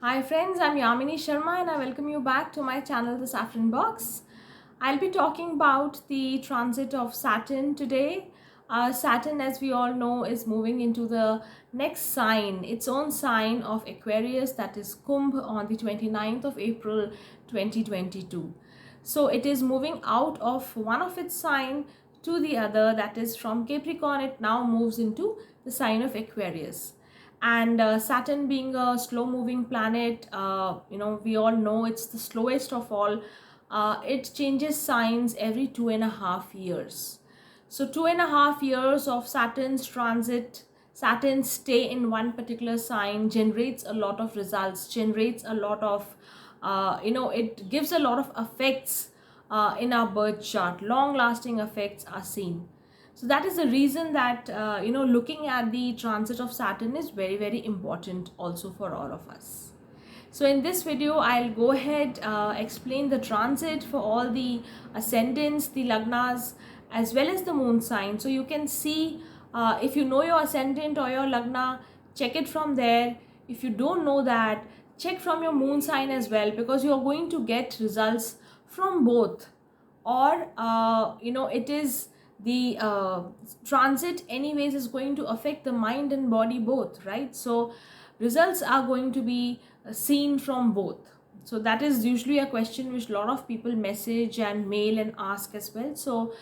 Hi friends, I'm Yamini Sharma and I welcome you back to my channel, The Saturn Box. I'll be talking about the transit of Saturn today. Saturn, as we all know, is moving into the next sign, its own sign of Aquarius, that is Kumbh, on the 29th of April 2022. So it is moving out of one of its sign to the other, that is from Capricorn. It now moves into the sign of Aquarius. And Saturn being a slow moving planet, we all know it's the slowest of all. It changes signs every 2.5 years. So 2.5 years of Saturn's transit, Saturn's stay in one particular sign generates a lot of results, generates a lot of it gives a lot of effects in our birth chart. Long lasting effects are seen. So that is the reason that looking at the transit of Saturn is very, very important also for all of us. So in this video, I'll go ahead explain the transit for all the ascendants, the lagnas, as well as the moon sign. So you can see if you know your ascendant or your lagna, check it from there. If you don't know that, check from your moon sign as well, because you're going to get results from both. Or it is the transit anyways is going to affect the mind and body both, right? So results are going to be seen from both. So that is usually a question which a lot of people message and mail and ask as well. So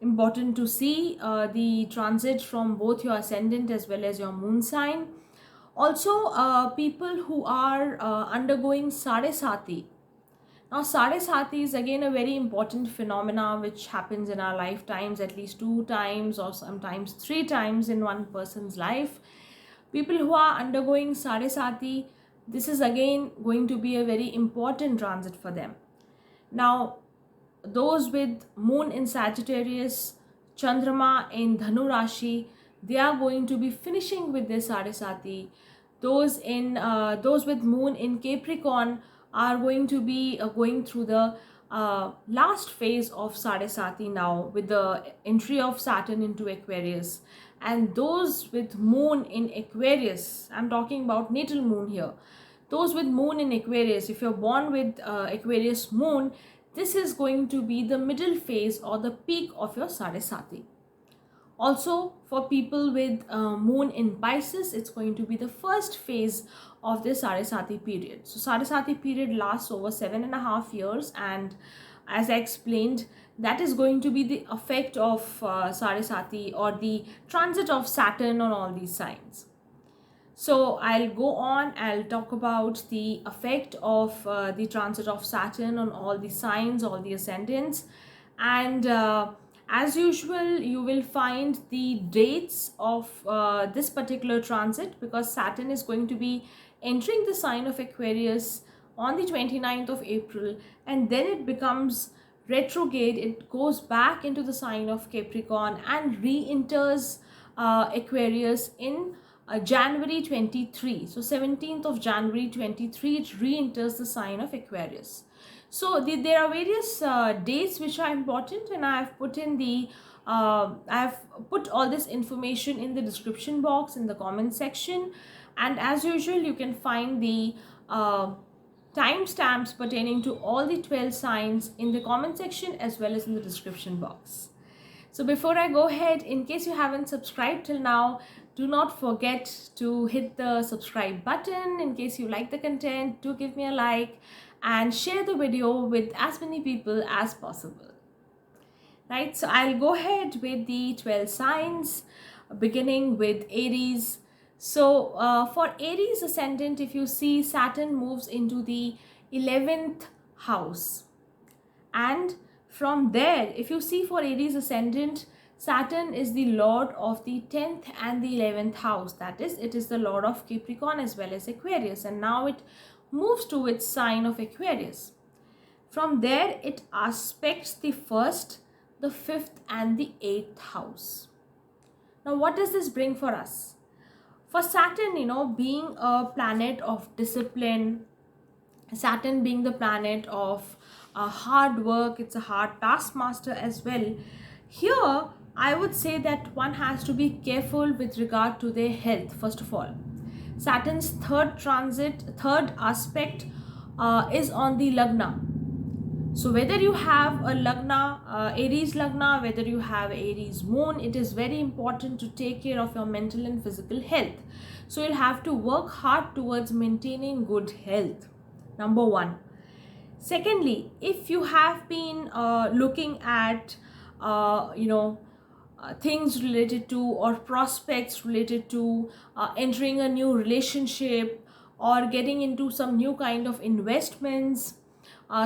important to see the transit from both your ascendant as well as your moon sign. Also people who are undergoing Sati. Now, Sati is again a very important phenomena which happens in our lifetimes at least 2 times or sometimes 3 times in one person's life. People who are undergoing Sati, this is again going to be a very important transit for them. Now, those with moon in Sagittarius, Chandrama in Dhanu Rashi, they are going to be finishing with their Sati. Those with moon in Capricorn are going to be going through the last phase of Sati now, with the entry of Saturn into Aquarius. And those with moon in Aquarius, I'm talking about natal moon here, those with moon in Aquarius, if you're born with Aquarius moon, this is going to be the middle phase or the peak of your Sati. Also, for people with moon in Pisces, it's going to be the first phase of this Sati period. So Sati period lasts over 7.5 years, and as I explained, that is going to be the effect of Sati or the transit of Saturn on all these signs. So I'll go on, I'll talk about the effect of the transit of Saturn on all the signs, all the ascendants. And as usual, you will find the dates of this particular transit, because Saturn is going to be entering the sign of Aquarius on the 29th of April, and then it becomes retrograde. It goes back into the sign of Capricorn and re-enters Aquarius in January 23. So 17th of January 23, it re-enters the sign of Aquarius. So there are various dates which are important, and I have put all this information in the description box, in the comment section. And as usual, you can find the timestamps pertaining to all the 12 signs in the comment section as well as in the description box. So before I go ahead, in case you haven't subscribed till now, do not forget to hit the subscribe button. In case you like the content, do give me a like and share the video with as many people as possible. Right, so I'll go ahead with the 12 signs, beginning with Aries. So for Aries ascendant, if you see, Saturn moves into the 11th house. And from there, if you see, for Aries ascendant, Saturn is the lord of the 10th and the 11th house. That is, it is the lord of Capricorn as well as Aquarius. And now it moves to its sign of Aquarius. From there, it aspects the 1st, the 5th and the 8th house. Now, what does this bring for us? For Saturn, being a planet of discipline, Saturn being the planet of hard work, it's a hard taskmaster as well. Here, I would say that one has to be careful with regard to their health, first of all. Saturn's third aspect is on the Lagna. So whether you have a Lagna, Aries Lagna, whether you have Aries Moon, it is very important to take care of your mental and physical health. So you'll have to work hard towards maintaining good health. Number one. Secondly, if you have been looking at, things related to or prospects related to entering a new relationship or getting into some new kind of investments,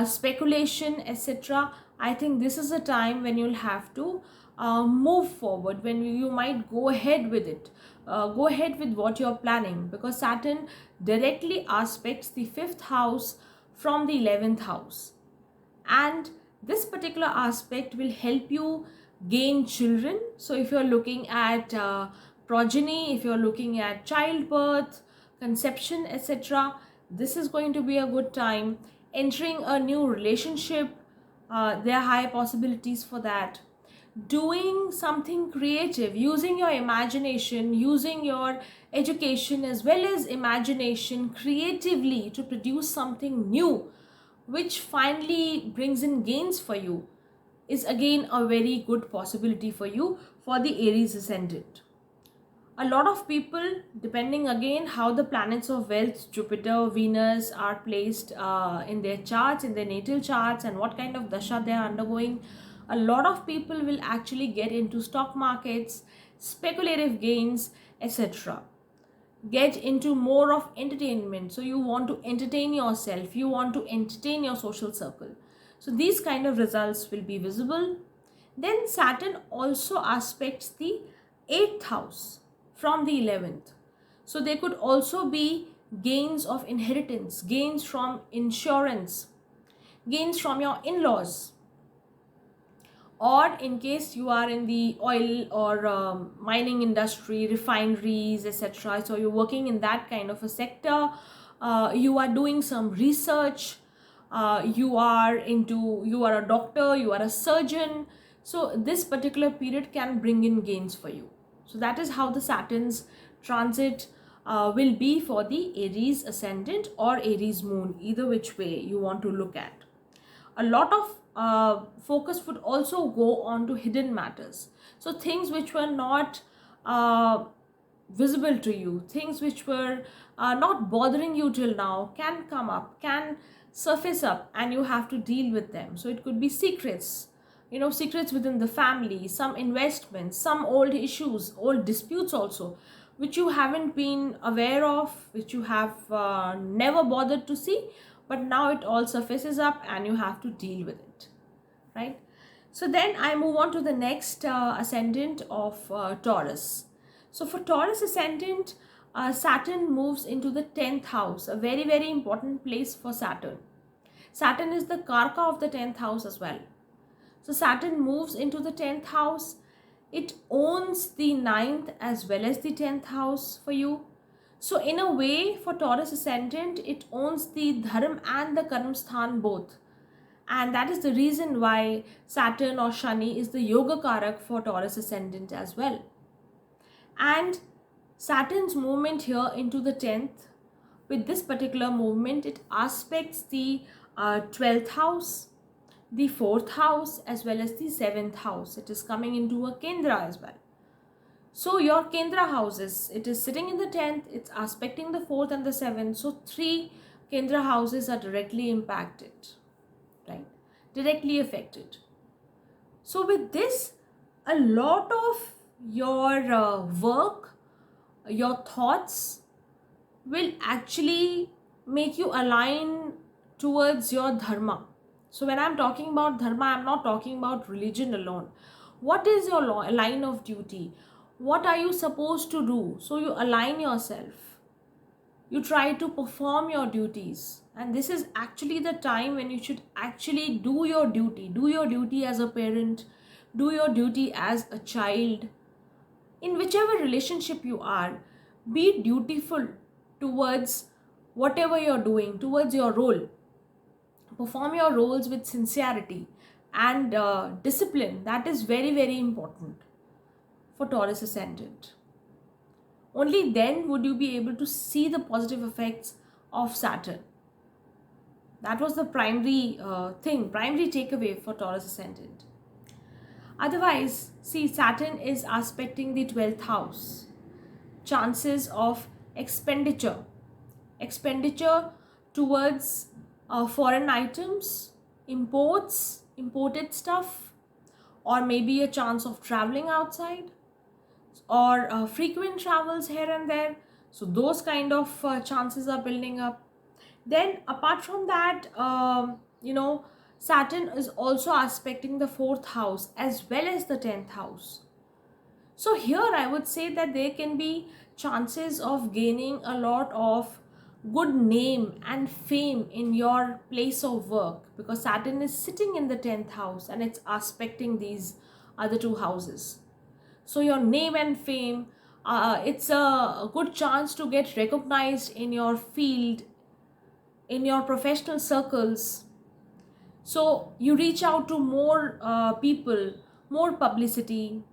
speculation, etc., I think this is a time when you'll have to move forward, when you might go ahead with it. Go ahead with what you're planning, because Saturn directly aspects the fifth house from the 11th house, and this particular aspect will help you gain children. So if you're looking at progeny, if you're looking at childbirth, conception, etc., this is going to be a good time. Entering a new relationship, there are high possibilities for that. Doing something creative, using your imagination, using your education as well as imagination creatively to produce something new which finally brings in gains for you, is again a very good possibility for you for the Aries ascendant. A lot of people, depending again how the planets of wealth, Jupiter, Venus, are placed in their charts, in their natal charts, and what kind of dasha they are undergoing, a lot of people will actually get into stock markets, speculative gains, etc. Get into more of entertainment. So you want to entertain yourself, you want to entertain your social circle. So these kind of results will be visible. Then Saturn also aspects the 8th house from the 11th. So there could also be gains of inheritance, gains from insurance, gains from your in-laws, or in case you are in the oil or mining industry, refineries, etc., so you're working in that kind of a sector, you are doing some research, you are a doctor, you are a surgeon. So this particular period can bring in gains for you. So that is how the Saturn's transit will be for the Aries ascendant or Aries moon, either which way you want to look at. A lot of focus would also go on to hidden matters. So things which were not visible to you, things which were not bothering you till now, can come up, can surface up, and you have to deal with them. So it could be secrets, secrets within the family, some investments, some old issues, old disputes also, which you haven't been aware of, which you have never bothered to see, but now it all surfaces up and you have to deal with it, right? So then I move on to the next ascendant of Taurus. So for Taurus ascendant, Saturn moves into the 10th house, a very, very important place for Saturn. Saturn is the Karka of the 10th house as well. So Saturn moves into the 10th house. It owns the 9th as well as the 10th house for you. So in a way, for Taurus ascendant, it owns the Dharma and the Karma Sthan both. And that is the reason why Saturn or Shani is the Yoga Karak for Taurus ascendant as well. And Saturn's movement here into the 10th, with this particular movement, it aspects the 12th house, the 4th house, as well as the 7th house. It is coming into a Kendra as well. So your Kendra houses, it is sitting in the 10th, it's aspecting the 4th and the 7th. So 3 Kendra houses are directly impacted, right? Directly affected. So with this, a lot of your work, your thoughts will actually make you align towards your dharma. So when I'm talking about dharma, I'm not talking about religion alone. What is your line of duty? What are you supposed to do? So you align yourself. You try to perform your duties. And this is actually the time when you should actually do your duty. Do your duty as a parent. Do your duty as a child. In whichever relationship you are, be dutiful towards whatever you're doing, towards your role. Perform your roles with sincerity and discipline. That is very, very important for Taurus ascendant. only then would you be able to see the positive effects of Saturn. That was the primary primary takeaway for Taurus ascendant. Otherwise, see, Saturn is aspecting the 12th house. Chances of expenditure. Expenditure towards foreign items, imports, imported stuff, or maybe a chance of traveling outside, or frequent travels here and there. So those kind of chances are building up. Then apart from that, Saturn is also aspecting the 4th house as well as the 10th house. So here I would say that there can be chances of gaining a lot of good name and fame in your place of work, because Saturn is sitting in the 10th house and it's aspecting these other two houses. So your name and fame, it's a good chance to get recognized in your field, in your professional circles. So you reach out to more people, more publicity.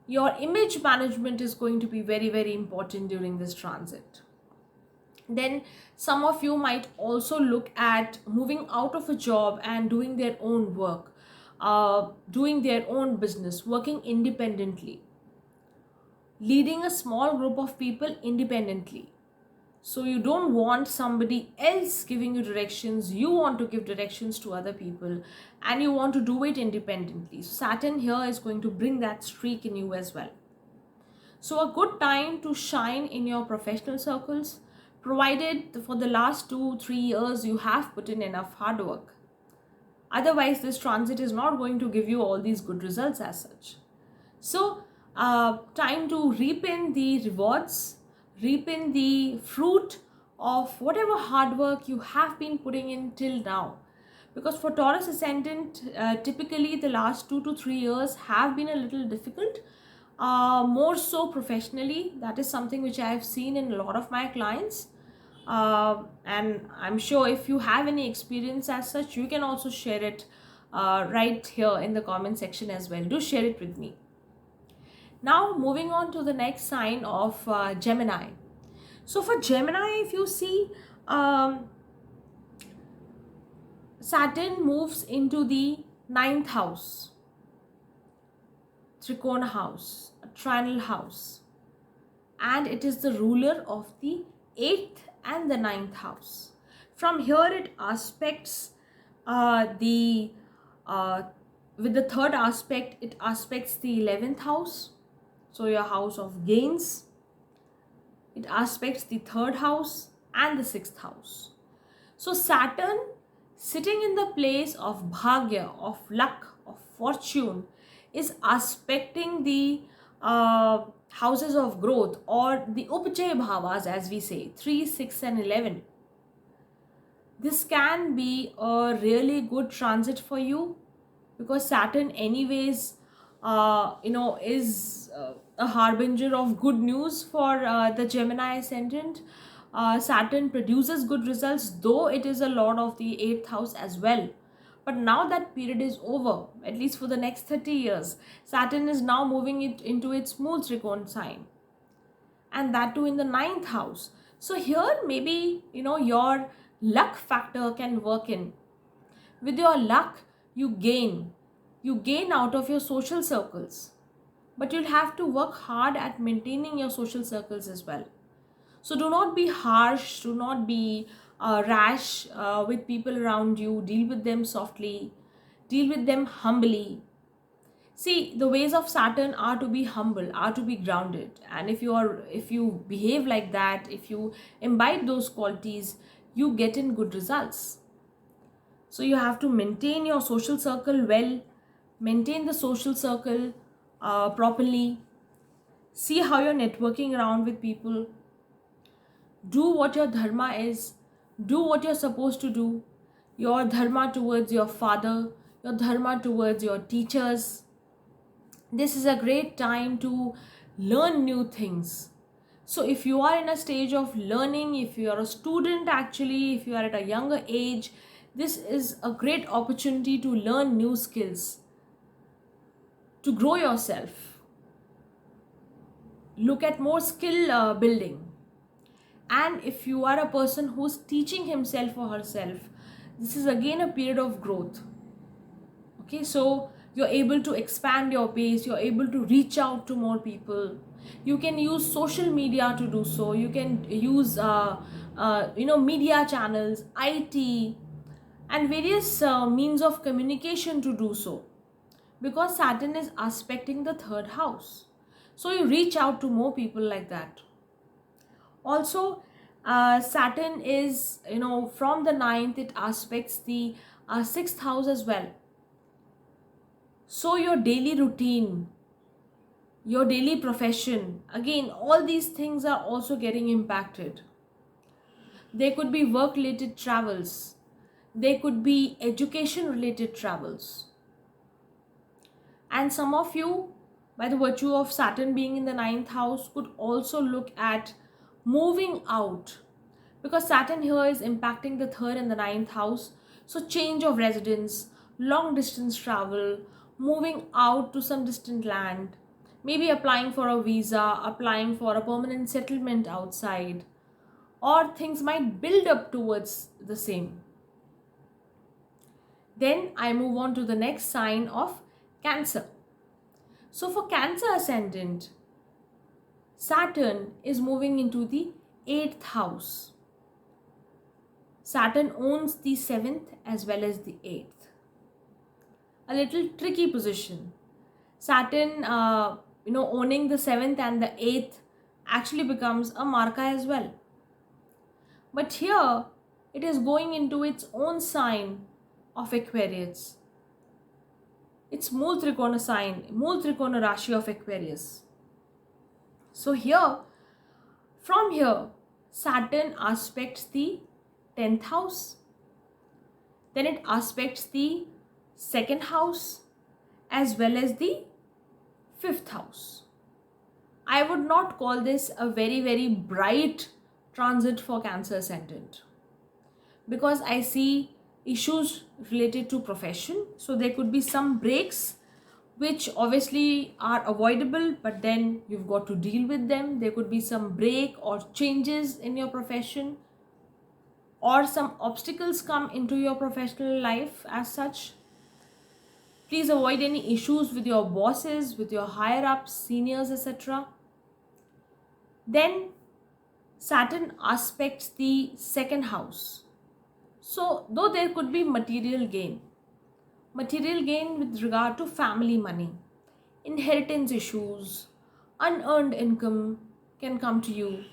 Your image management is going to be very, very important during this transit. Then some of you might also look at moving out of a job and doing their own work, doing their own business, working independently, leading a small group of people independently. So you don't want somebody else giving you directions, you want to give directions to other people, and you want to do it independently. So Saturn here is going to bring that streak in you as well. So a good time to shine in your professional circles, provided for the last 2-3 years you have put in enough hard work. Otherwise, this transit is not going to give you all these good results as such. So time to reap in the rewards, reap in the fruit of whatever hard work you have been putting in till now. Because for Taurus ascendant, typically the last 2 to 3 years have been a little difficult, more so professionally. That is something which I have seen in a lot of my clients. And I'm sure if you have any experience as such, you can also share it right here in the comment section as well. Do share it with me. Now moving on to the next sign of Gemini. So for Gemini, if you see, Saturn moves into the 9th house, Trikona house, a triangle house, and it is the ruler of the 8th and the 9th house. From here it aspects with the third aspect, it aspects the 11th house, so your house of gains. It aspects the 3rd house and the 6th house. So Saturn sitting in the place of bhagya, of luck, of fortune, is aspecting the houses of growth, or the upachaya bhavas as we say, 3, 6 and 11. This can be a really good transit for you, because Saturn anyways is a harbinger of good news for the Gemini ascendant. Saturn produces good results, though it is a lord of the 8th house as well. But now that period is over, at least for the next 30 years. Saturn is now moving it into its smooth Trikona sign, and that too in the 9th house. So here maybe your luck factor can work in. With your luck, you gain out of your social circles, but you'll have to work hard at maintaining your social circles as well. So do not be harsh, do not be rash with people around you. Deal with them softly, deal with them humbly. See, the ways of Saturn are to be humble, are to be grounded, and if you behave like that, if you imbibe those qualities, you get in good results. So you have to maintain your social circle well, maintain the social circle properly, see how you're networking around with people, do what your dharma is, do what you're supposed to do, your dharma towards your father, your dharma towards your teachers. This is a great time to learn new things. So if you are in a stage of learning, if you are a student actually, if you are at a younger age, this is a great opportunity to learn new skills, to grow yourself, look at more skill building. And if you are a person who's teaching himself or herself, this is again a period of growth. Okay, so you're able to expand your base, you're able to reach out to more people. You can use social media to do so. You can use media channels, IT, and various means of communication to do so, because Saturn is aspecting the third house. So you reach out to more people like that. Also, Saturn is, from the ninth, it aspects the sixth house as well. So your daily routine, your daily profession, again, all these things are also getting impacted. There could be work related travels, there could be education related travels. And some of you, by the virtue of Saturn being in the ninth house, could also look at moving out, because Saturn here is impacting the third and the ninth house. So change of residence, long distance travel, moving out to some distant land, maybe applying for a visa, applying for a permanent settlement outside, or things might build up towards the same. Then I move on to the next sign of Cancer. So for Cancer ascendant, Saturn is moving into the 8th house. Saturn owns the 7th as well as the 8th. A little tricky position. Saturn, owning the 7th and the 8th actually becomes a marka as well. But here, it is going into its own sign of Aquarius. It's Mool Trikona sign, Mool Trikona Rashi of Aquarius. So from here, Saturn aspects the 10th house. Then it aspects the 2nd house as well as the 5th house. I would not call this a very, very bright transit for Cancer ascendant, because I see issues related to profession. So there could be some breaks which obviously are avoidable, but then you've got to deal with them. There could be some break or changes in your profession, or some obstacles come into your professional life as such. Please avoid any issues with your bosses, with your higher ups, seniors, etc. Then Saturn aspects the 2nd house. So though there could be material gain with regard to family money, inheritance issues, unearned income can come to you.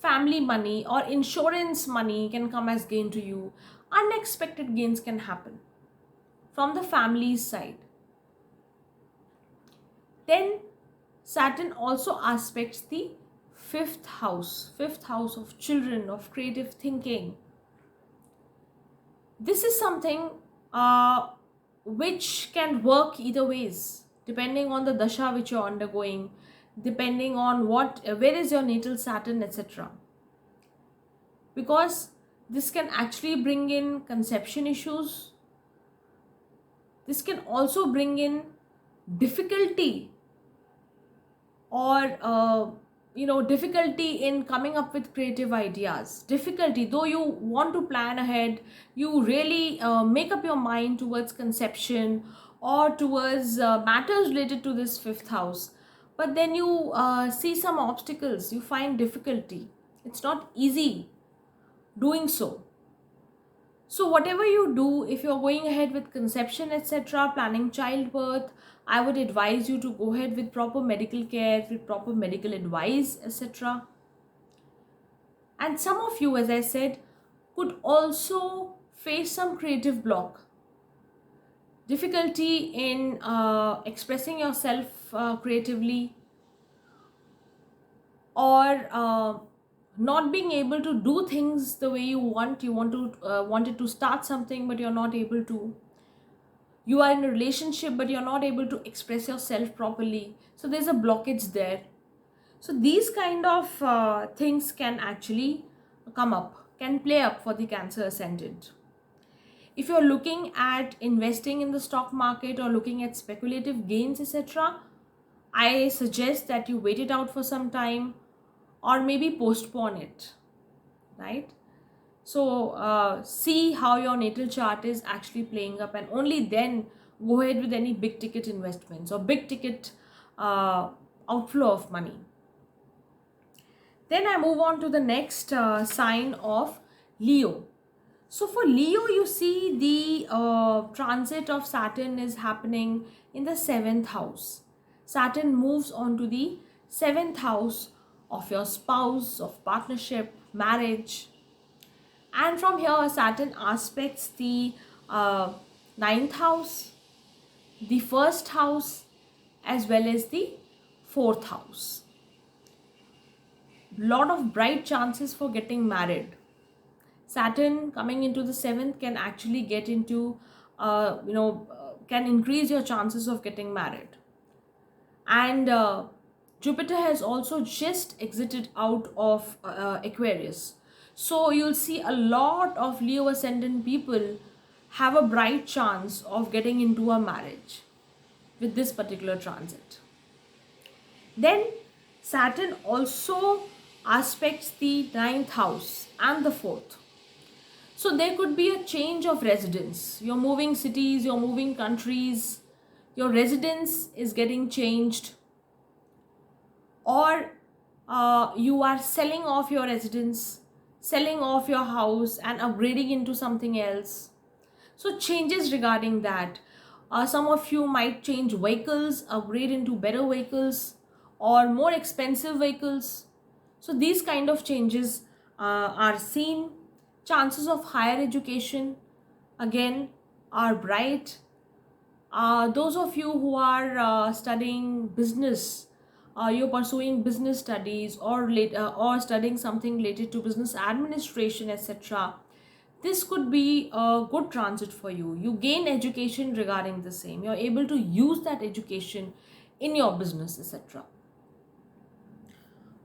Family money or insurance money can come as gain to you. Unexpected gains can happen from the family's side. Then Saturn also aspects the 5th house of children, of creative thinking. This is something which can work either ways, depending on the dasha which you're undergoing, depending on where is your natal Saturn, etc. Because this can actually bring in conception issues. This can also bring in difficulty, or difficulty in coming up with creative ideas. Difficulty, though you want to plan ahead, you really make up your mind towards conception or towards matters related to this 5th house, but then you see some obstacles, you find difficulty. It's not easy doing so. So whatever you do, if you're going ahead with conception, etc., planning childbirth, I would advise you to go ahead with proper medical care, with proper medical advice, etc. And some of you, as I said, could also face some creative block, difficulty in expressing yourself creatively, or not being able to do things the way you wanted to start something, but you're not able to. You are in a relationship, but you're not able to express yourself properly. So there's a blockage there. So these kind of things can actually come up, can play up for the Cancer ascendant. If you're looking at investing in the stock market or looking at speculative gains, etc., I suggest that you wait it out for some time or maybe postpone it, right? So see how your natal chart is actually playing up, and only then go ahead with any big ticket investments or big ticket outflow of money. Then I move on to the next sign of Leo. So for Leo, you see the transit of Saturn is happening in the 7th house. Saturn moves on to the 7th house of your spouse, of partnership, marriage. And from here, Saturn aspects the 9th house, the 1st house, as well as the 4th house. Lot of bright chances for getting married. Saturn coming into the 7th can actually get into, can increase your chances of getting married. And Jupiter has also just exited out of Aquarius. So you'll see a lot of Leo ascendant people have a bright chance of getting into a marriage with this particular transit. Then Saturn also aspects the 9th house and the 4th. So there could be a change of residence. You're moving cities, you're moving countries, your residence is getting changed, or you are selling off your residence, selling off your house and upgrading into something else. So changes regarding that. Some of you might change vehicles, upgrade into better vehicles or more expensive vehicles. So these kind of changes are seen. Chances of higher education again are bright. Those of you who are studying business, you're pursuing business studies or studying something related to business administration, etc. This could be a good transit for you. You gain education regarding the same. You're able to use that education in your business, etc.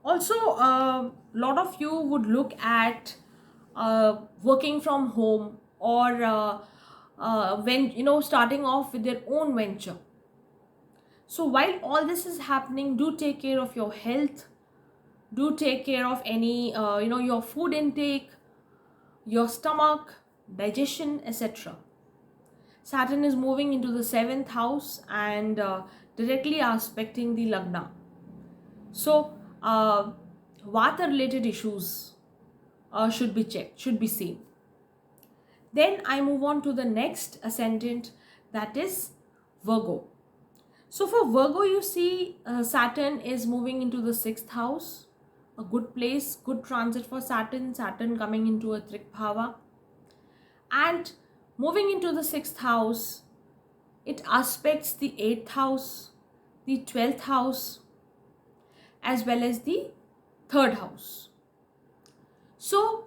Also, a lot of you would look at working from home or when starting off with their own venture. So while all this is happening, do take care of your health, do take care of any your food intake, your stomach, digestion, etc. Saturn is moving into the 7th house and directly aspecting the Lagna. So Vata related issues should be checked, should be seen. Then I move on to the next ascendant, that is Virgo. So for Virgo, you see Saturn is moving into the 6th house, a good place, good transit for Saturn. Saturn coming into a Trik Bhava and moving into the 6th house, it aspects the 8th house, the 12th house, as well as the 3rd house. So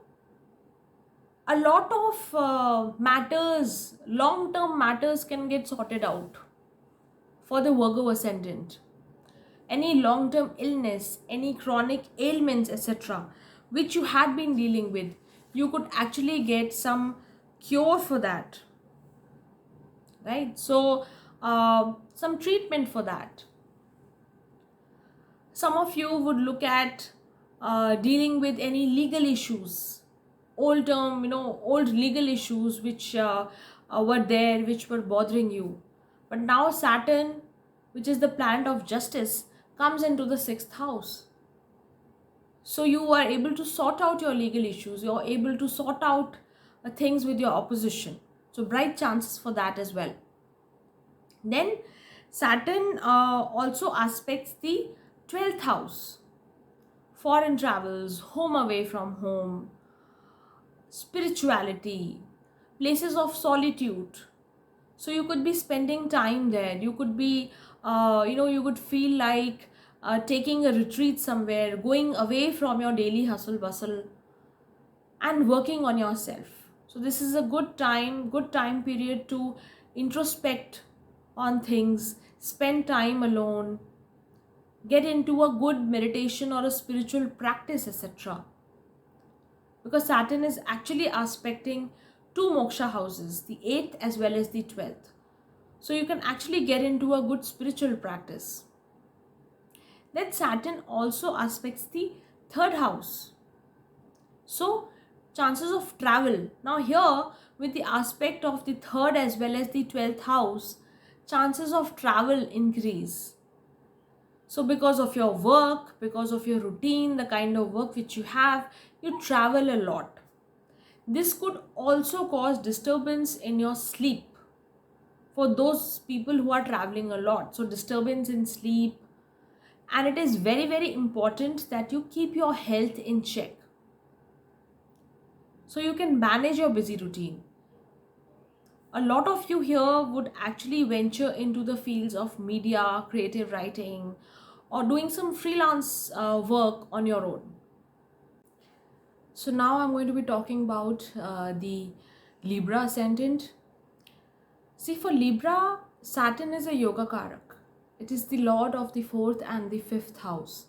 a lot of matters, long-term matters can get sorted out for the Virgo ascendant. Any long-term illness, any chronic ailments, etc., which you had been dealing with, you could actually get some cure for that, right? So some treatment for that. Some of you would look at dealing with any legal issues, old legal issues which were there, which were bothering you. But now Saturn, which is the planet of justice, comes into the 6th house. So you are able to sort out your legal issues. You're able to sort out things with your opposition. So bright chances for that as well. Then Saturn also aspects the 12th house. Foreign travels, home away from home, spirituality, places of solitude. So you could be spending time there. You could be, you could feel like taking a retreat somewhere, going away from your daily hustle bustle and working on yourself. So this is a good time period to introspect on things, spend time alone, get into a good meditation or a spiritual practice, etc. Because Saturn is actually aspecting two moksha houses, the 8th as well as the 12th. So you can actually get into a good spiritual practice. Then Saturn also aspects the third house. So chances of travel. Now here, with the aspect of the third as well as the 12th house, chances of travel increase. So because of your work, because of your routine, the kind of work which you have, you travel a lot. This could also cause disturbance in your sleep for those people who are traveling a lot. So disturbance in sleep, and it is very, very important that you keep your health in check so you can manage your busy routine. A lot of you here would actually venture into the fields of media, creative writing, or doing some freelance work on your own. So now I'm going to be talking about the Libra ascendant. See, for Libra, Saturn is a yoga karak. It is the lord of the fourth and the fifth house,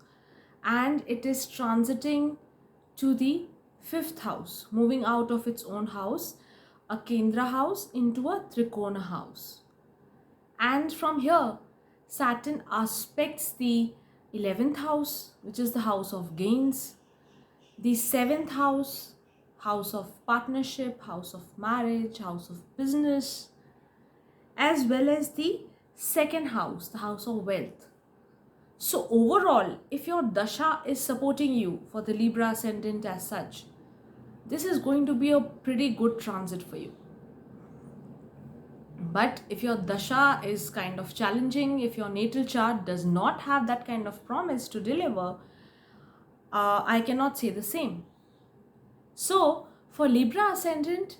and it is transiting to the fifth house, moving out of its own house, a Kendra house, into a Trikona house. And from here, Saturn aspects the 11th house, which is the house of gains, the 7th house, house of partnership, house of marriage, house of business, as well as the second house, the house of wealth. So overall, if your dasha is supporting you for the Libra ascendant as such, this is going to be a pretty good transit for you. But if your dasha is kind of challenging, if your natal chart does not have that kind of promise to deliver, I cannot say the same. So for Libra ascendant,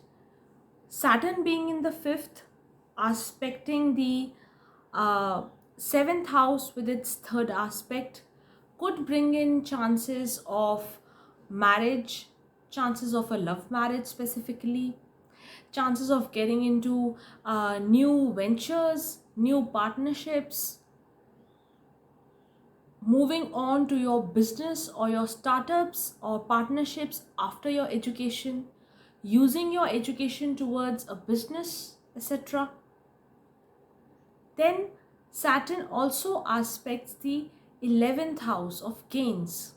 Saturn being in the fifth, aspecting the seventh house with its third aspect, could bring in chances of marriage, chances of a love marriage specifically, chances of getting into new ventures, new partnerships, moving on to your business or your startups or partnerships after your education, using your education towards a business, etc. Then Saturn also aspects the 11th house of gains.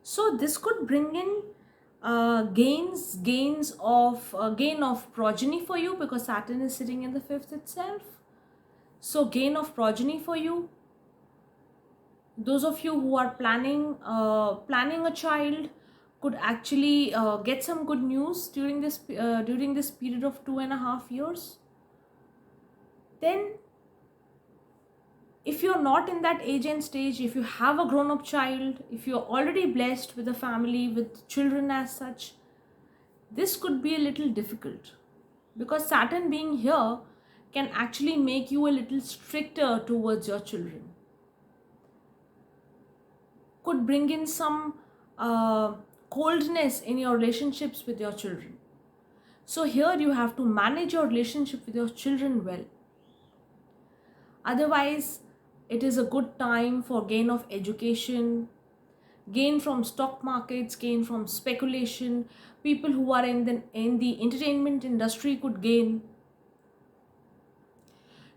So this could bring in gain of progeny for you, because Saturn is sitting in the fifth itself. So gain of progeny for you. Those of you who are planning a child could actually get some good news during this period of 2.5 years. Then if you're not in that age and stage, if you have a grown-up child, if you're already blessed with a family with children as such, this could be a little difficult, because Saturn being here can actually make you a little stricter towards your children, could bring in some coldness in your relationships with your children. So here you have to manage your relationship with your children well. Otherwise, it is a good time for gain of education, gain from stock markets, gain from speculation. People who are in the entertainment industry could gain.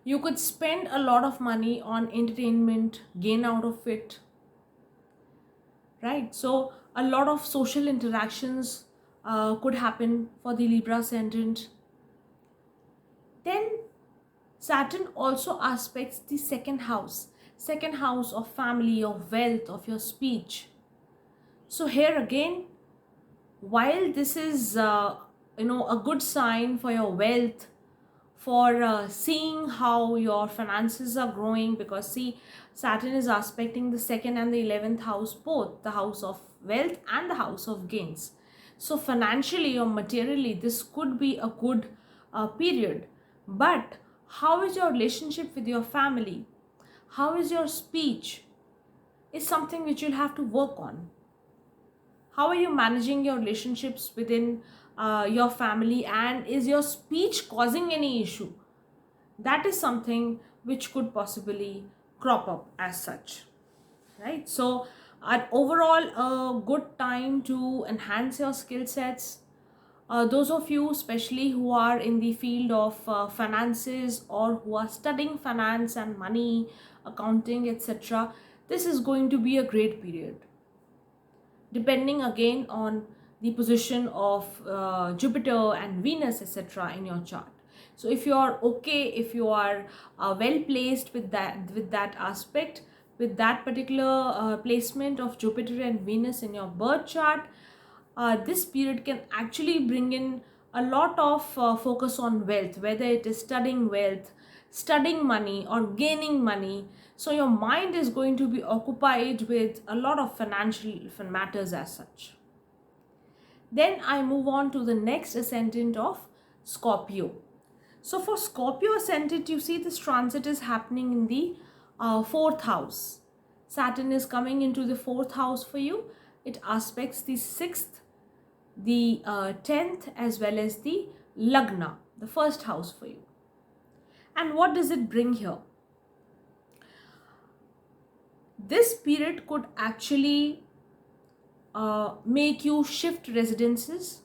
You could spend a lot of money on entertainment, gain out of it. Right? So a lot of social interactions could happen for the Libra ascendant. Then Saturn also aspects the second house of family, of wealth, of your speech. So here again, while this is a good sign for your wealth, for seeing how your finances are growing, because see, Saturn is aspecting the second and the 11th house, both the house of wealth and the house of gains. So financially or materially, this could be a good period. But how is your relationship with your family? How is your speech? Is something which you'll have to work on. How are you managing your relationships within your family, and is your speech causing any issue? That is something which could possibly crop up as such, right? So overall, a good time to enhance your skill sets. Those of you especially who are in the field of finances, or who are studying finance and money, accounting, etc., this is going to be a great period, depending again on the position of Jupiter and Venus, etc., in your chart. So if you are okay, if you are well placed with that aspect, with that particular placement of Jupiter and Venus in your birth chart, this period can actually bring in a lot of focus on wealth, whether it is studying wealth, studying money, or gaining money. So your mind is going to be occupied with a lot of financial matters as such. Then I move on to the next ascendant of Scorpio. So for Scorpio ascendant, you see this transit is happening in the fourth house. Saturn is coming into the fourth house for you. It aspects the sixth, the 10th, as well as the Lagna, the first house for you. And what does it bring here? This period could actually make you shift residences,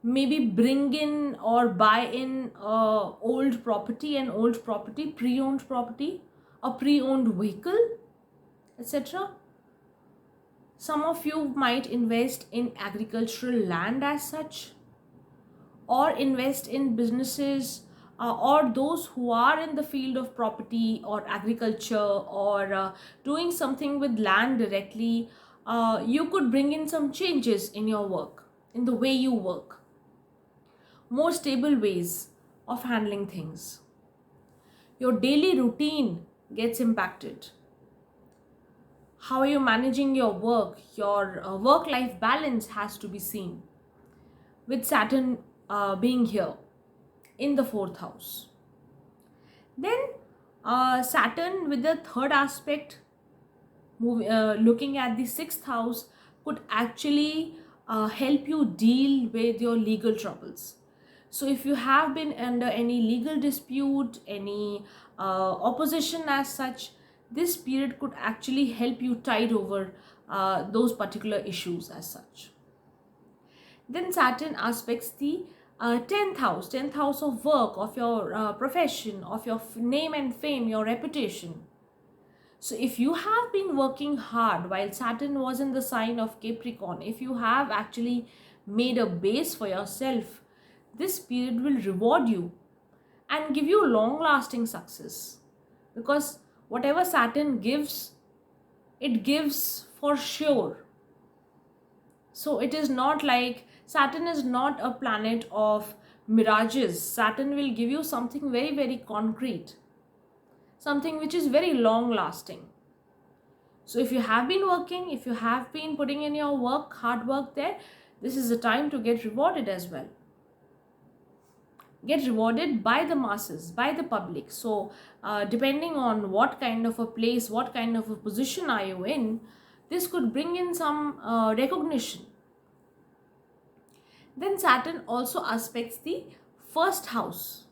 maybe bring in or buy in old property, pre-owned property, a pre-owned vehicle, etc. Some of you might invest in agricultural land as such, or invest in businesses, or those who are in the field of property or agriculture, or doing something with land directly. You could bring in some changes in your work, in the way you work, more stable ways of handling things. Your daily routine gets impacted. How are you managing your work? Your work-life balance has to be seen with Saturn being here in the fourth house. Then Saturn with the third aspect, looking at the sixth house, could actually help you deal with your legal troubles. So if you have been under any legal dispute, any opposition as such, this period could actually help you tide over those particular issues as such. Then Saturn aspects the 10th house of work, of your profession, of your name and fame, your reputation. So if you have been working hard while Saturn was in the sign of Capricorn, if you have actually made a base for yourself, this period will reward you and give you long lasting success, because whatever Saturn gives, it gives for sure. So it is not like, Saturn is not a planet of mirages. Saturn will give you something very, very concrete, something which is very long lasting. So if you have been working, if you have been putting in your work, hard work there, this is the time to get rewarded as well. Get rewarded by the masses, by the public. So depending on what kind of a place, what kind of a position are you in, this could bring in some recognition. Then Saturn also aspects the first house.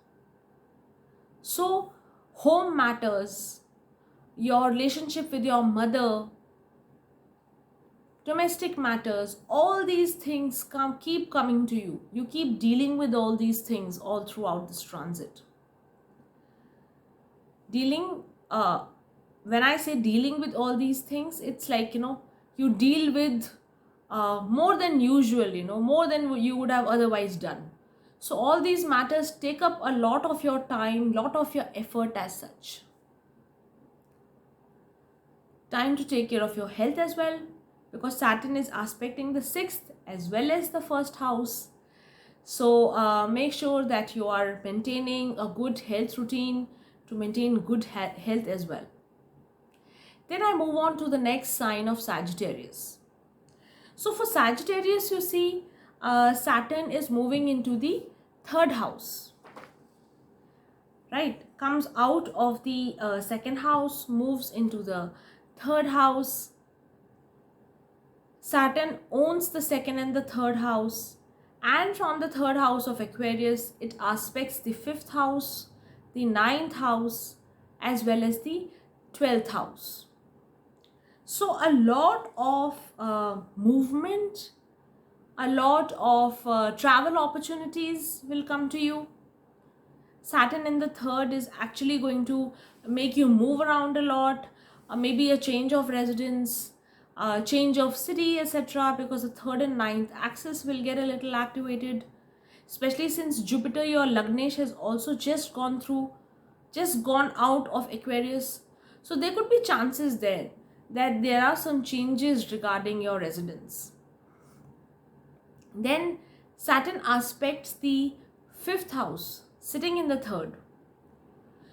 So home matters, your relationship with your mother, domestic matters, all these things keep coming to you. You keep dealing with all these things all throughout this transit. When I say dealing with all these things, it's like, you deal with more than usual, more than you would have otherwise done. So all these matters take up a lot of your time, lot of your effort as such. Time to take care of your health as well, because Saturn is aspecting the sixth as well as the first house. So make sure that you are maintaining a good health routine to maintain good health as well. Then I move on to the next sign of Sagittarius. So for Sagittarius, you see Saturn is moving into the third house, right? Comes out of the second house, moves into the third house. Saturn owns the second and the third house, and from the third house of Aquarius, it aspects the fifth house, the ninth house, as well as the 12th house. So a lot of movement, a lot of travel opportunities will come to you. Saturn in the third is actually going to make you move around a lot. maybe a change of residence, change of city, etc., because the third and ninth axis will get a little activated, especially since Jupiter, your Lagnesh, has also just gone out of Aquarius. So there could be chances there that there are some changes regarding your residence. Then Saturn aspects the fifth house, sitting in the third.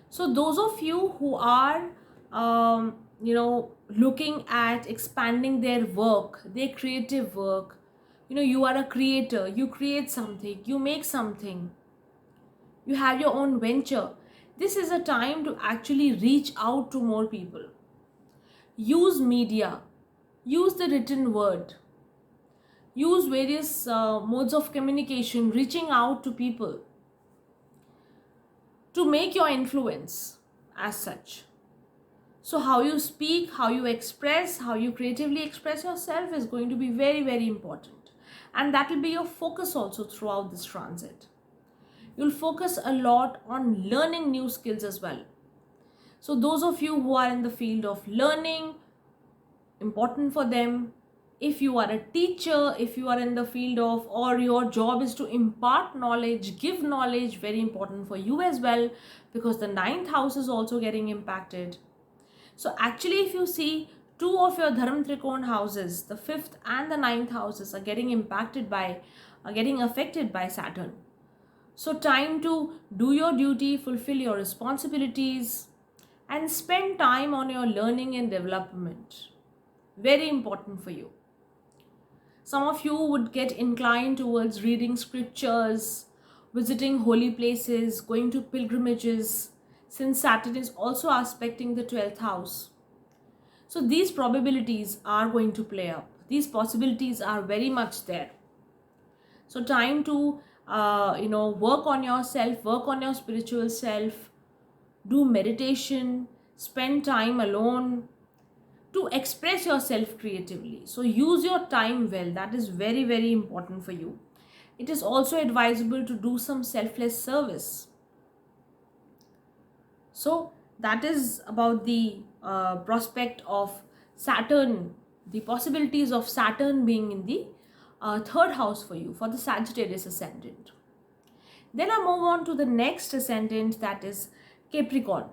So those of you who are, looking at expanding their work, their creative work, you are a creator, you create something, you make something, you have your own venture. This is a time to actually reach out to more people. Use media, use the written word, use various modes of communication, reaching out to people to make your influence as such. So how you speak, how you express, how you creatively express yourself is going to be very, very important. And that will be your focus also throughout this transit. You'll focus a lot on learning new skills as well. So those of you who are in the field of learning, important for them. If you are a teacher, if you are in the field of, or your job is to impart knowledge, give knowledge, very important for you as well, because the ninth house is also getting impacted. So actually, if you see, two of your Dharma Trikona houses, the fifth and the ninth houses, are getting affected by Saturn. So time to do your duty, fulfill your responsibilities, and spend time on your learning and development. Very important for you. Some of you would get inclined towards reading scriptures, visiting holy places, going to pilgrimages, since Saturn is also aspecting the 12th house. So these probabilities are going to play up. These possibilities are very much there. So time to work on yourself, work on your spiritual self, do meditation, spend time alone to express yourself creatively. So use your time well. That is very, very important for you. It is also advisable to do some selfless service. So that is about the prospect of Saturn, the possibilities of Saturn being in the third house for you, for the Sagittarius ascendant. Then I move on to the next ascendant, that is Capricorn.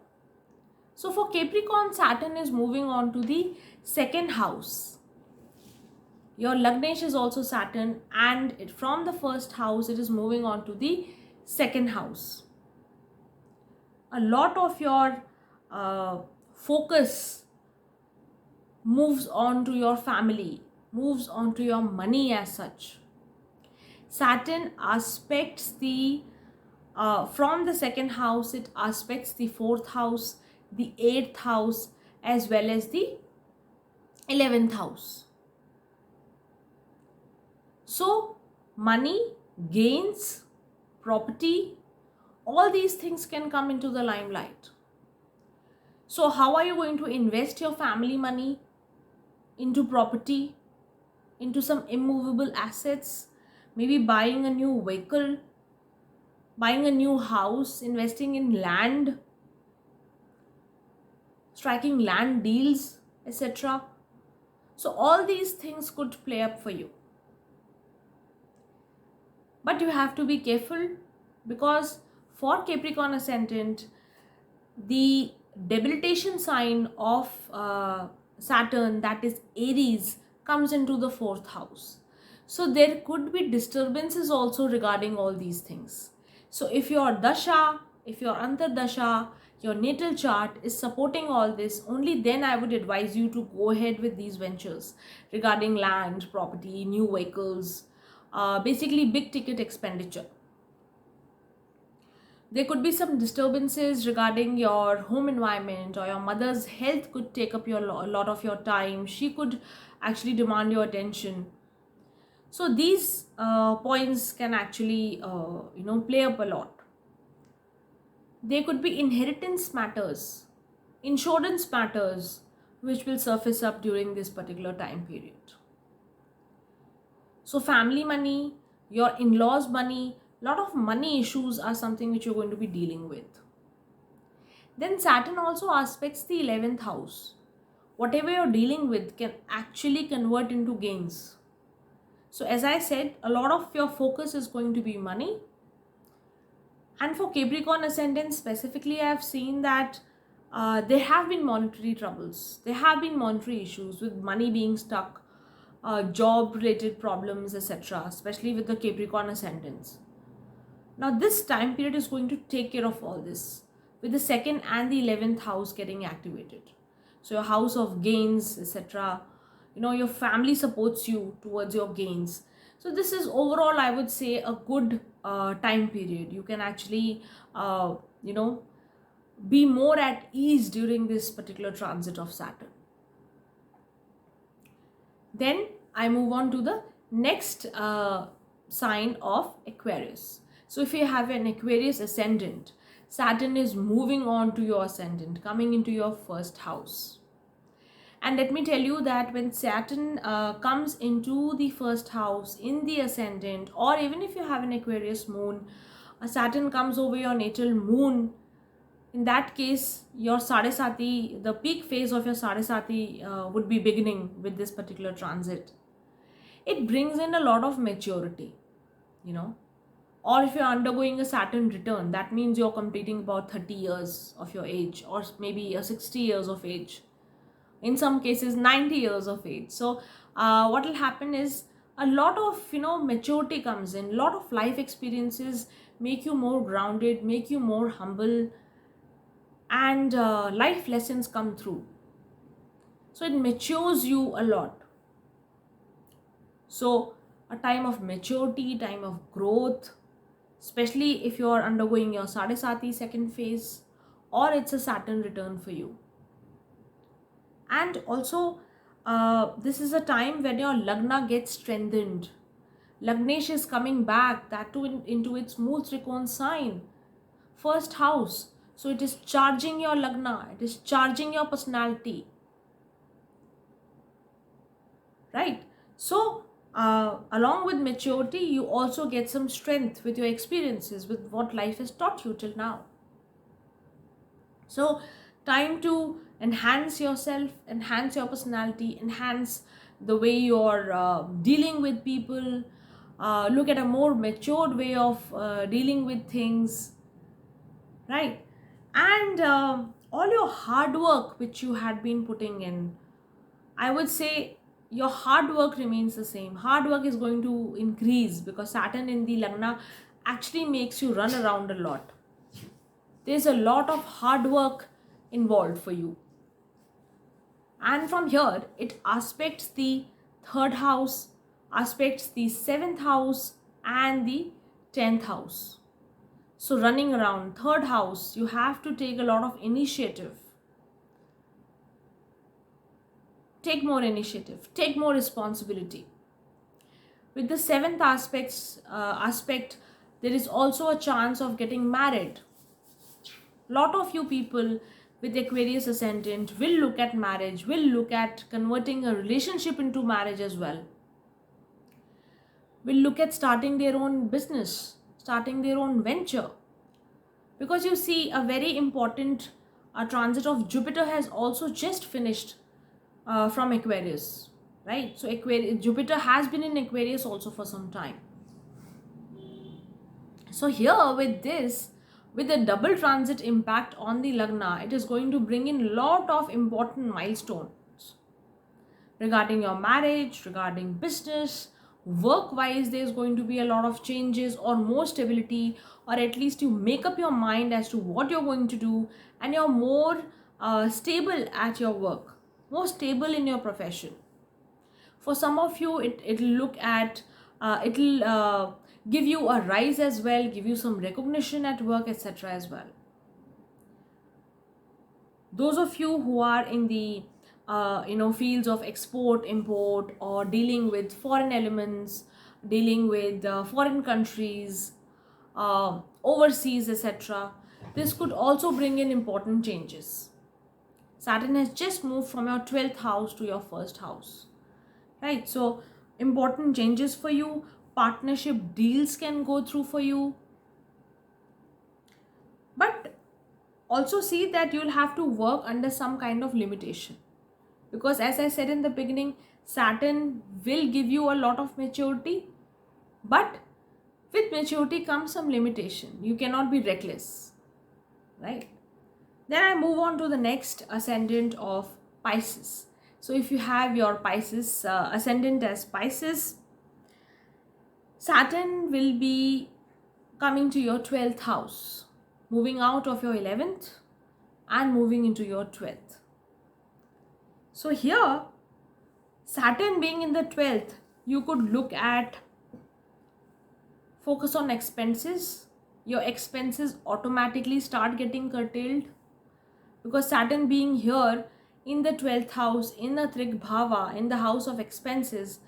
So for Capricorn, Saturn is moving on to the second house. Your Lagnesh is also Saturn, and from the first house, it is moving on to the second house. A lot of your focus moves on to your family, moves on to your money as such. Saturn aspects from the second house, it aspects the fourth house, the 8th house, as well as the 11th house. So money, gains, property, all these things can come into the limelight. So how are you going to invest your family money into property, into some immovable assets, maybe buying a new vehicle, buying a new house, investing in land, striking land deals, etc. So all these things could play up for you. But you have to be careful, because for Capricorn ascendant, the debilitation sign of Saturn, that is Aries, comes into the fourth house. So there could be disturbances also regarding all these things. So if your dasha, if your antardasha, your natal chart is supporting all this, only then I would advise you to go ahead with these ventures regarding land, property, new vehicles, basically big ticket expenditure. There could be some disturbances regarding your home environment, or your mother's health could take up a lot of your time. She could actually demand your attention. So these points can actually play up a lot. There could be inheritance matters, insurance matters, which will surface up during this particular time period. So family money, your in-laws money, lot of money issues are something which you're going to be dealing with. Then Saturn also aspects the 11th house. whatever you're dealing with can actually convert into gains. So as I said, a lot of your focus is going to be money. And for Capricorn ascendant specifically, I have seen that there have been monetary troubles. There have been monetary issues with money being stuck, job related problems, etc., especially with the Capricorn ascendants. Now this time period is going to take care of all this with the 2nd and the 11th house getting activated. So your house of gains, etc., your family supports you towards your gains. So this is overall, I would say, a good time period. You can actually be more at ease during this particular transit of Saturn. Then I move on to the next sign of Aquarius. So if you have an Aquarius ascendant, Saturn is moving on to your ascendant, coming into your 1st house. And let me tell you that when Saturn comes into the 1st house in the ascendant, or even if you have an Aquarius moon, Saturn comes over your natal moon. In that case, your Sadesati, the peak phase of your Sadesati would be beginning with this particular transit. It brings in a lot of maturity, Or if you're undergoing a Saturn return, that means you're completing about 30 years of your age, or maybe 60 years of age. In some cases, 90 years of age. So what will happen is a lot of, maturity comes in, a lot of life experiences make you more grounded, make you more humble, and life lessons come through. So it matures you a lot. So a time of maturity, time of growth, especially if you are undergoing your Sadesati 2nd phase, or it's a Saturn return for you. And also this is a time when your Lagna gets strengthened. Lagnesh is coming back, that too into its Mool Trikon sign, 1st house. So it is charging your Lagna, it is charging your personality, right? So along with maturity, you also get some strength with your experiences, with what life has taught you till now. So time to enhance yourself, enhance your personality, enhance the way you're dealing with people, look at a more matured way of dealing with things, right? And all your hard work which you had been putting in, I would say your hard work remains the same. Hard work is going to increase because Saturn in the Lagna actually makes you run around a lot. There's a lot of hard work involved for you. And from here, it aspects the 3rd house, aspects the 7th house and the 10th house. So running around 3rd house, you have to take a lot of initiative. Take more initiative, take more responsibility. With the 7th aspect, there is also a chance of getting married. Lot of you people with Aquarius ascendant will look at marriage, will look at converting a relationship into marriage as well. Will look at starting their own business, starting their own venture. Because you see, a very important transit of Jupiter has also just finished from Aquarius, right? So Jupiter has been in Aquarius also for some time. So here with this, with the double transit impact on the Lagna, it is going to bring in a lot of important milestones regarding your marriage, regarding business, work-wise. There's going to be a lot of changes or more stability, or at least you make up your mind as to what you're going to do, and you're more stable at your work, more stable in your profession. For some of you, it'll look at it'll give you a rise as well, give you some recognition at work, etc. as well. Those of you who are in the fields of export, import, or dealing with foreign elements, dealing with foreign countries, overseas, etc., this could also bring in important changes. Saturn has just moved from your 12th house to your 1st house, right? So important changes for you. Partnership deals can go through for you, but also see that you'll have to work under some kind of limitation. Because as I said in the beginning, Saturn will give you a lot of maturity, but with maturity comes some limitation. You cannot be reckless, right? Then I move on to the next ascendant of Pisces. So if you have your Pisces ascendant as Pisces, Saturn will be coming to your 12th house, moving out of your 11th and moving into your 12th. So here, Saturn being in the 12th, you could look at focus on expenses. Your expenses automatically start getting curtailed because Saturn being here in the 12th house, in the Trik Bhava, in the house of expenses,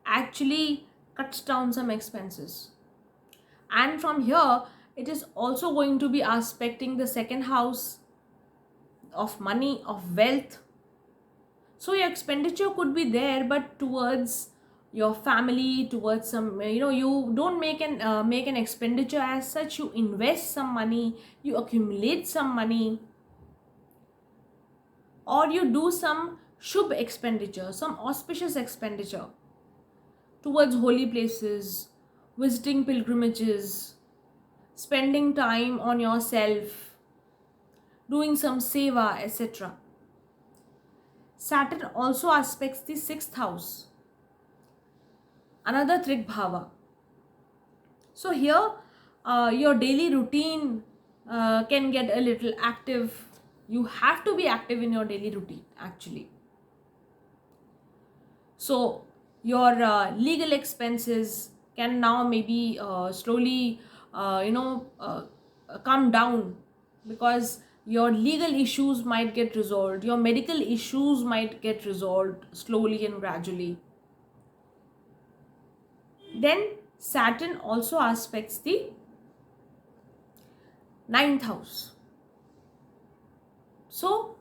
actually cuts down some expenses. And from here, it is also going to be aspecting the second house of money, of wealth. So your expenditure could be there, but towards your family, towards some, you don't make an expenditure as such. You invest some money, you accumulate some money, or you do some shubh expenditure, some auspicious expenditure towards holy places, visiting pilgrimages, spending time on yourself, doing some seva, etc. Saturn also aspects the 6th house, another Trik Bhava. So here, your daily routine can get a little active. You have to be active in your daily routine, actually. So your legal expenses can now maybe slowly, come down, because your legal issues might get resolved, your medical issues might get resolved slowly and gradually. Then Saturn also aspects the 9th house. So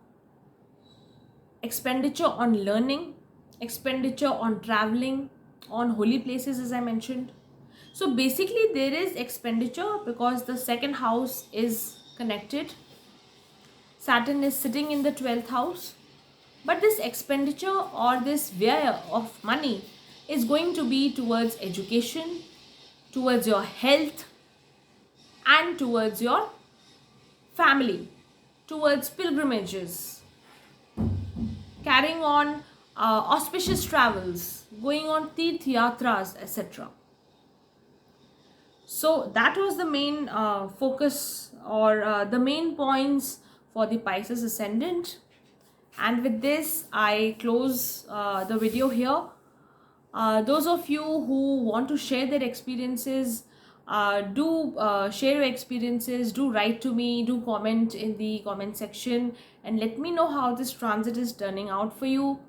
expenditure on learning, expenditure on traveling, on holy places, as I mentioned. So basically there is expenditure because the second house is connected. Saturn is sitting in the 12th house. But this expenditure or this vyaya of money is going to be towards education, towards your health, and towards your family, towards pilgrimages, carrying on auspicious travels, going on tirth yatras, etc. So that was the main focus, or the main points for the Pisces ascendant. And with this, I close the video here. Those of you who want to share their experiences, do share your experiences, do write to me, do comment in the comment section, and let me know how this transit is turning out for you.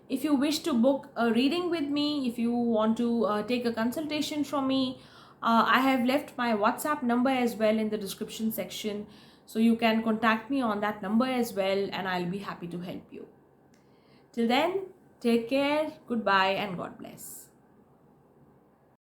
If you wish to book a reading with me, if you want to take a consultation from me, I have left my WhatsApp number as well in the description section. So you can contact me on that number as well, and I'll be happy to help you. Till then, take care, goodbye, and God bless.